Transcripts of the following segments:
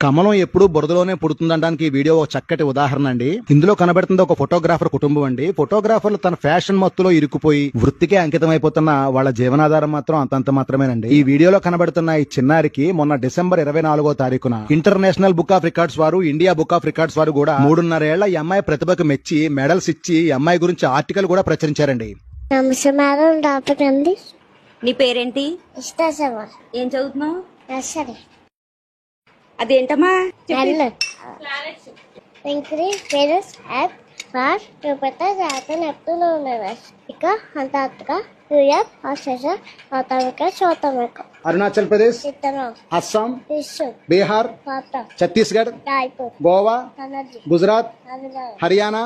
కమలం ఎప్పుడు బురదలోనే పుడుతుందనడానికి ఈ వీడియో ఒక చక్కటి ఉదాహరణ అండి. ఇందులో కనబడుతుంది ఒక ఫోటోగ్రాఫర్ కుటుంబం అండి. ఫోటోగ్రాఫర్లు తన ఫ్యాషన్ మత్తులో ఇరుక్కుపోయి వృత్తికే అంకితం అయిపోతున్న వాళ్ళ జీవనాధారం మాత్రం అంతంత మాత్రమేనండి. ఈ వీడియోలో కనబడుతున్న ఈ చిన్నారికి మొన్న డిసెంబర్ 24వ తారీఖున ఇంటర్నేషనల్ బుక్ ఆఫ్ రికార్డ్స్ వారు, ఇండియా బుక్ ఆఫ్ రికార్డ్స్ వారు కూడా 3.5 ఏళ్ల ఈ అమ్మాయి ప్రతిభకు మెచ్చి మెడల్స్ ఇచ్చి ఈ అమ్మాయి గురించి ఆర్టికల్ కూడా ప్రచురించారండి. నమస్తే మేడం, డాక్టర్ అండి. నీ పేరేంటి? ఇష్టం. ఏం చదువుతున్నావు? సరే. అదేంటమ్మా? Arunachal Pradesh, Assam, Bihar, Chhattisgarh, Goa, Gujarat, Haryana,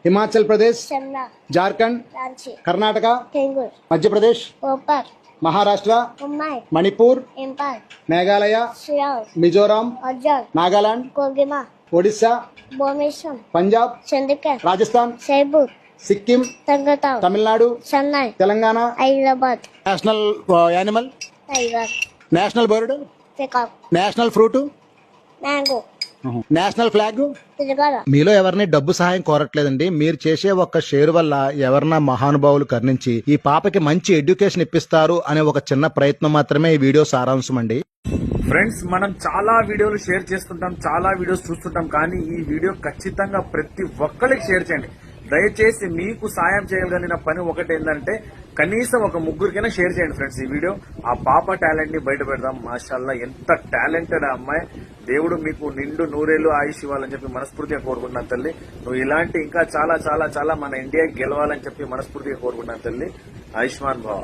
Himachal Pradesh, Jharkhand, Karnataka, Madhya Pradesh, Maharashtra, Manipur, Meghalaya, Mizoram, Nagaland, Odisha, Punjab, Rajasthan, Sikkim, Tamil Nadu, Telangana, Hyderabad, national animal, national bird, national fruit, mango, national flag. మీలో ఎవరిని డబ్బు సహాయం కోరట్లేదండి. మీరు చేసే ఒక్క షేర్ వల్ల ఎవరన్నా మహానుభావులు కరుణించి ఈ పాపకి మంచి ఎడ్యుకేషన్ ఇప్పిస్తారు అనే ఒక చిన్న ప్రయత్నం మాత్రమే ఈ వీడియో సారాంశం అండి. ఫ్రెండ్స్, మనం చాలా వీడియోలు షేర్ చేస్తుంటాం, చాలా వీడియోస్ చూస్తుంటాం, కానీ ఈ వీడియో ఖచ్చితంగా ప్రతి ఒక్కరికి షేర్ చేయండి. దయచేసి మీకు సాయం చేయగలిగిన పని ఒకటి ఏంటంటే కనీసం ఒక ముగ్గురికైనా షేర్ చేయండి ఫ్రెండ్స్. ఈ వీడియో ఆ పాప టాలెంట్ ని బయట పెడదాం. మాషాల్లా, ఎంత టాలెంటెడ్ అమ్మాయి. దేవుడు మీకు నిండు నూరేళ్లు ఆయుష్ ఇవ్వాలని చెప్పి మనస్ఫూర్తిగా కోరుకుంటున్నాను తల్లి. నువ్వు ఇలాంటి ఇంకా చాలా చాలా చాలా మన ఇండియా గెలవాలని చెప్పి మనస్ఫూర్తిగా కోరుకుంటున్నాను తల్లి. ఆయుష్మాన్ భవ.